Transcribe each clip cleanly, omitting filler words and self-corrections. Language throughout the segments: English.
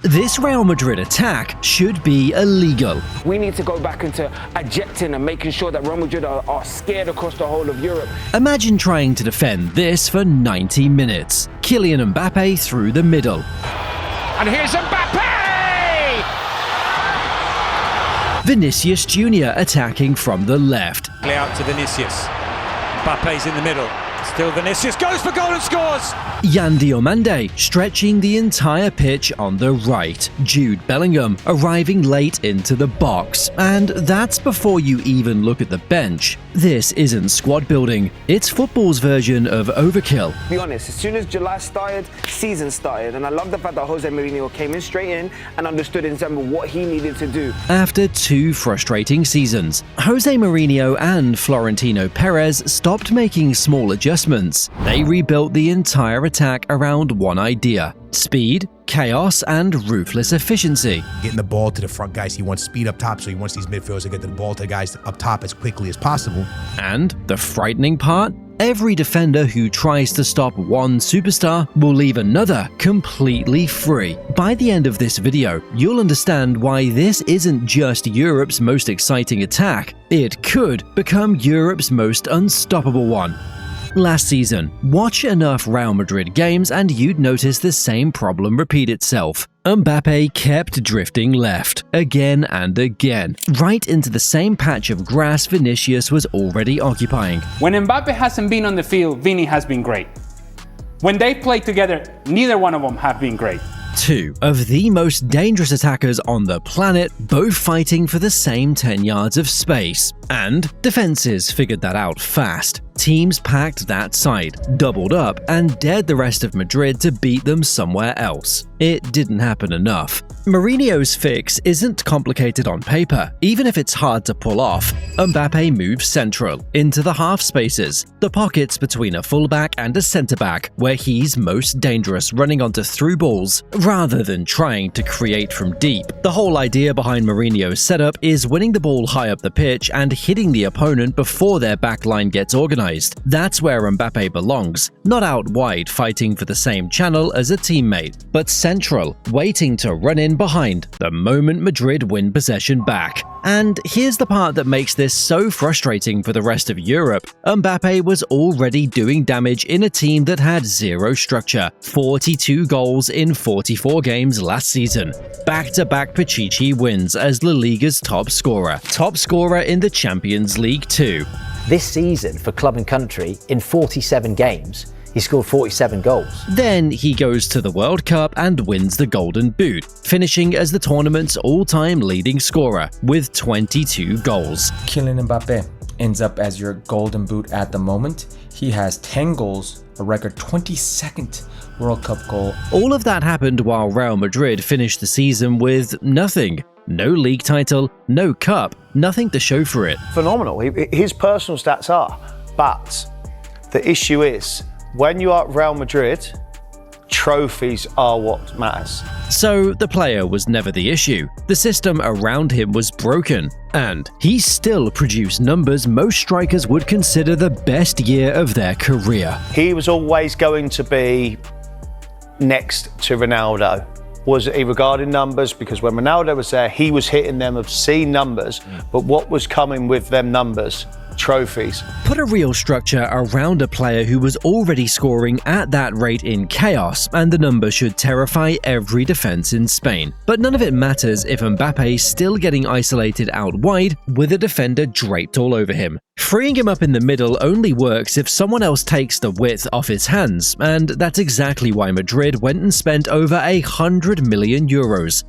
This Real Madrid attack should be illegal. We need to go back into ejecting and making sure that Real Madrid are scared across the whole of Europe. Imagine trying to defend this for 90 minutes. Kylian Mbappé through the middle. And here's Mbappe! Vinícius Jr attacking from the left. Out to Vinicius. Mbappe's in the middle. Still Vinicius goes for goal and scores! Diomande stretching the entire pitch on the right. Jude Bellingham arriving late into the box. And that's before you even look at the bench. This isn't squad building, it's football's version of overkill. To be honest, as soon as July started, season started, and I love the fact that José Mourinho came in straight in and understood in terms of what he needed to do. After 2 frustrating seasons, José Mourinho and Florentino Pérez stopped making small adjustments. They rebuilt the entire attack around one idea: speed, chaos, and ruthless efficiency. Getting the ball to the front guys, he wants speed up top, so he wants these midfielders to get the ball to the guys up top as quickly as possible. And the frightening part? Every defender who tries to stop one superstar will leave another completely free. By the end of this video, you'll understand why this isn't just Europe's most exciting attack. It could become Europe's most unstoppable one. Last season, watch enough Real Madrid games and you'd notice the same problem repeat itself. Mbappe kept drifting left, again and again, right into the same patch of grass Vinicius was already occupying. When Mbappe hasn't been on the field, Vini has been great. When they played together, neither one of them have been great. 2 of the most dangerous attackers on the planet, both fighting for the same 10 yards of space. And defenses figured that out fast. Teams packed that side, doubled up, and dared the rest of Madrid to beat them somewhere else. It didn't happen enough. Mourinho's fix isn't complicated on paper, even if it's hard to pull off. Mbappe moves central, into the half spaces, the pockets between a fullback and a centre-back, where he's most dangerous running onto through balls, rather than trying to create from deep. The whole idea behind Mourinho's setup is winning the ball high up the pitch and hitting the opponent before their backline gets organized. That's where Mbappe belongs, not out wide fighting for the same channel as a teammate, but central, waiting to run in behind the moment Madrid win possession back. And here's the part that makes this so frustrating for the rest of Europe. Mbappe was already doing damage in a team that had zero structure. 42 goals in 44 games last season. Back-to-back Pichichi wins as La Liga's top scorer in the Champions League too. This season for club and country, in 47 games, he scored 47 goals. Then he goes to the World Cup and wins the Golden Boot, finishing as the tournament's all-time leading scorer with 22 goals. Kylian Mbappé ends up as your Golden Boot at the moment. He has 10 goals, a record 22nd World Cup goal. All of that happened while Real Madrid finished the season with nothing. No league title, no cup, nothing to show for it. Phenomenal. His personal stats are. But the issue is, when you are at Real Madrid, trophies are what matters. So the player was never the issue. The system around him was broken. And he still produced numbers most strikers would consider the best year of their career. He was always going to be next to Ronaldo. Was he regarding numbers? Because when Ronaldo was there, he was hitting them obscene numbers. But what was coming with them numbers? Trophies. Put a real structure around a player who was already scoring at that rate in chaos, and the number should terrify every defense in Spain. But none of it matters if Mbappe's still getting isolated out wide with a defender draped all over him. Freeing him up in the middle only works if someone else takes the width off his hands, and that's exactly why Madrid went and spent over €100 million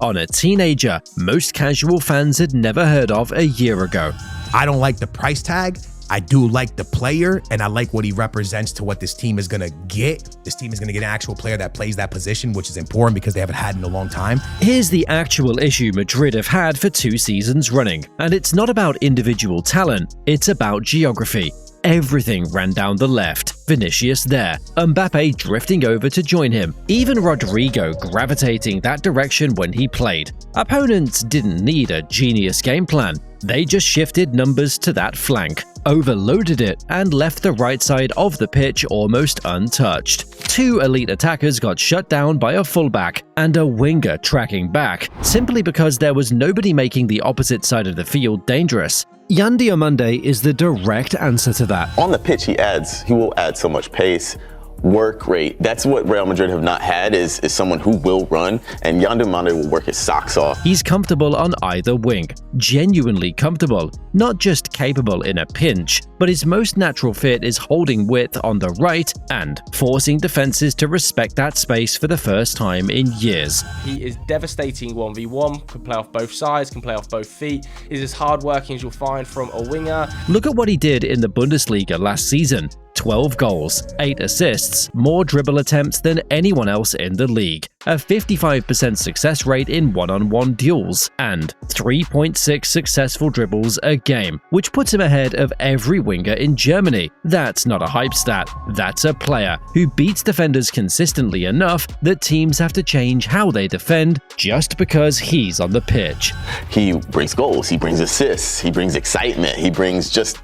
on a teenager most casual fans had never heard of a year ago. I don't like the price tag. I do like the player, and I like what he represents to what this team is going to get. This team is going to get an actual player that plays that position, which is important because they haven't had in a long time. Here's the actual issue Madrid have had for 2 seasons running, and it's not about individual talent, it's about geography. Everything ran down the left. Vinicius there, Mbappe drifting over to join him, even Rodrigo gravitating that direction when he played. Opponents didn't need a genius game plan. They just shifted numbers to that flank. overloaded it, and left the right side of the pitch almost untouched. 2 elite attackers got shut down by a fullback and a winger tracking back, simply because there was nobody making the opposite side of the field dangerous. Diomande is the direct answer to that. On the pitch, he will add so much pace, work rate. That's what Real Madrid have not had is someone who will run, and Diomande will work his socks off. He's comfortable on either wing, genuinely comfortable, not just capable in a pinch, but his most natural fit is holding width on the right and forcing defenses to respect that space for the first time in years. He is devastating 1v1, can play off both sides, can play off both feet, is as hard-working as you'll find from a winger. Look at what he did in the Bundesliga last season. 12 goals, 8 assists, more dribble attempts than anyone else in the league, a 55% success rate in one-on-one duels, and 3.6 successful dribbles a game, which puts him ahead of every winger in Germany. That's not a hype stat, that's a player who beats defenders consistently enough that teams have to change how they defend just because he's on the pitch. He brings goals, he brings assists, he brings excitement, he brings just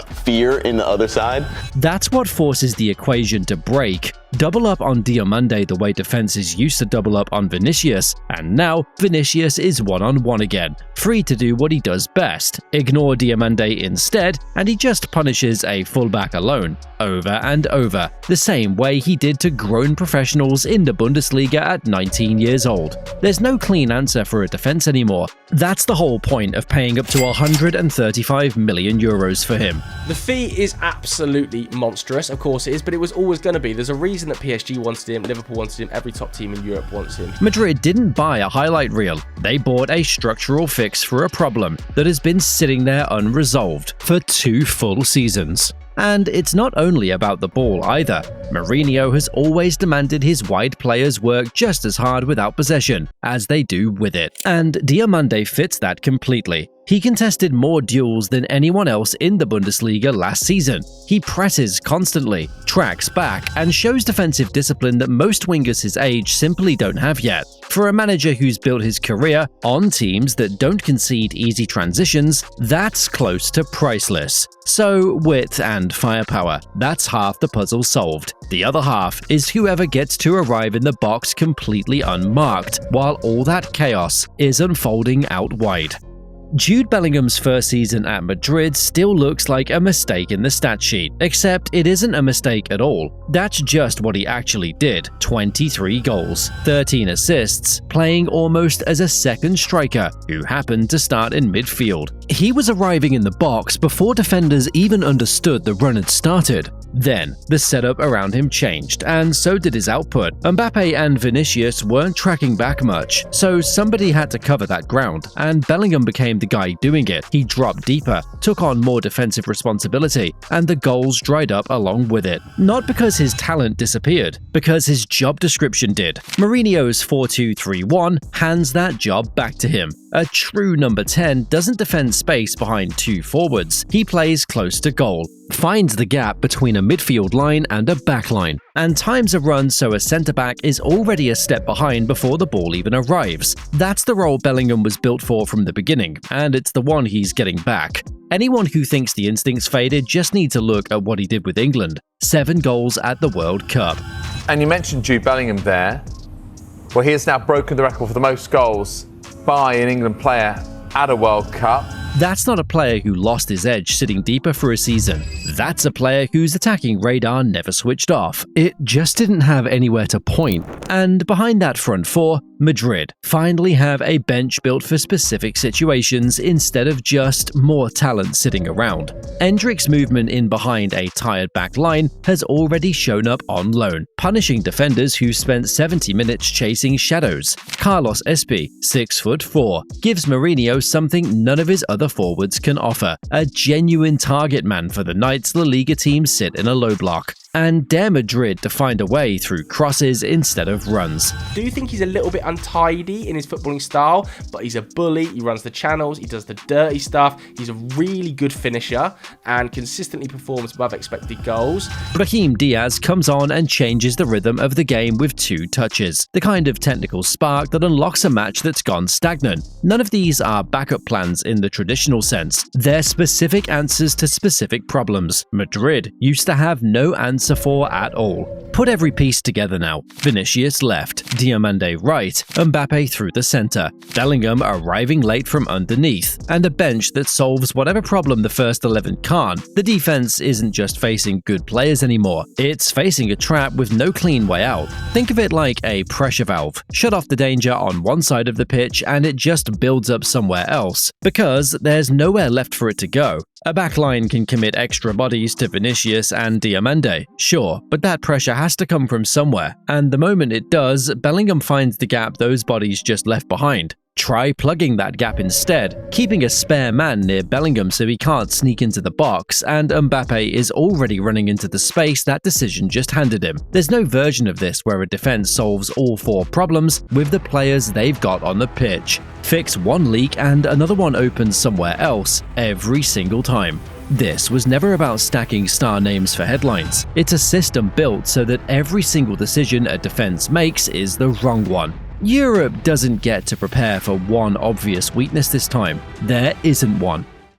fear in the other side. That's what forces the equation to break. Double up on Diomande the way defenses used to double up on Vinicius, and now Vinicius is one-on-one again, free to do what he does best, ignore Diomande instead, and he just punishes a fullback alone, over and over, the same way he did to grown professionals in the Bundesliga at 19 years old. There's no clean answer for a defense anymore. That's the whole point of paying up to 135 million euros for him. The fee is absolutely monstrous, of course it is, but it was always going to be. There's a reason that PSG wanted him, Liverpool wanted him, every top team in Europe wants him. Madrid didn't buy a highlight reel. They bought a structural fix for a problem that has been sitting there unresolved for 2 full seasons. And it's not only about the ball either. Mourinho has always demanded his wide players work just as hard without possession as they do with it. And Diomande fits that completely. He contested more duels than anyone else in the Bundesliga last season. He presses constantly, tracks back, and shows defensive discipline that most wingers his age simply don't have yet. For a manager who's built his career on teams that don't concede easy transitions, that's close to priceless. So, width and firepower, that's half the puzzle solved. The other half is whoever gets to arrive in the box completely unmarked, while all that chaos is unfolding out wide. Jude Bellingham's first season at Madrid still looks like a mistake in the stat sheet, except it isn't a mistake at all. That's just what he actually did: 23 goals, 13 assists, playing almost as a second striker who happened to start in midfield. He was arriving in the box before defenders even understood the run had started. Then, the setup around him changed, and so did his output. Mbappe and Vinicius weren't tracking back much, so somebody had to cover that ground, and Bellingham became the guy doing it. He dropped deeper, took on more defensive responsibility, and the goals dried up along with it. Not because his talent disappeared, because his job description did. Mourinho's 4-2-3-1 hands that job back to him. A true number 10 doesn't defend space behind 2 forwards. He plays close to goal, finds the gap between a midfield line and a back line, and times a run so a centre-back is already a step behind before the ball even arrives. That's the role Bellingham was built for from the beginning, and it's the one he's getting back. Anyone who thinks the instincts faded just need to look at what he did with England. 7 goals at the World Cup. And you mentioned Jude Bellingham there. Well, he has now broken the record for the most goals by an England player at a World Cup. That's not a player who lost his edge sitting deeper for a season. That's a player whose attacking radar never switched off. It just didn't have anywhere to point. And behind that front four, Madrid finally have a bench built for specific situations instead of just more talent sitting around. Endrick's movement in behind a tired back line has already shown up on loan, punishing defenders who spent 70 minutes chasing shadows. Carlos Espí, 6'4", gives Mourinho something none of his other forwards can offer: a genuine target man for the nights the Liga teams sit in a low block. and dare Madrid to find a way through crosses instead of runs. I do think he's a little bit untidy in his footballing style, but he's a bully, he runs the channels, he does the dirty stuff, he's a really good finisher and consistently performs above expected goals. Brahim Díaz comes on and changes the rhythm of the game with 2 touches, the kind of technical spark that unlocks a match that's gone stagnant. None of these are backup plans in the traditional sense. They're specific answers to specific problems Madrid used to have no answer for at all. Put every piece together now. Vinicius left, Diomande right, Mbappe through the center, Bellingham arriving late from underneath, and a bench that solves whatever problem the first 11 can't. The defense isn't just facing good players anymore, it's facing a trap with no clean way out. Think of it like a pressure valve. Shut off the danger on one side of the pitch and it just builds up somewhere else, because there's nowhere left for it to go. A backline can commit extra bodies to Vinicius and Diomande, sure, but that pressure has to come from somewhere, and the moment it does, Bellingham finds the gap those bodies just left behind. Try plugging that gap instead, keeping a spare man near Bellingham so he can't sneak into the box, and Mbappe is already running into the space that decision just handed him. There's no version of this where a defense solves all 4 problems with the players they've got on the pitch. Fix one leak and another one opens somewhere else every single time. This was never about stacking star names for headlines. It's a system built so that every single decision a defense makes is the wrong one. Europe doesn't get to prepare for one obvious weakness this time. There isn't one.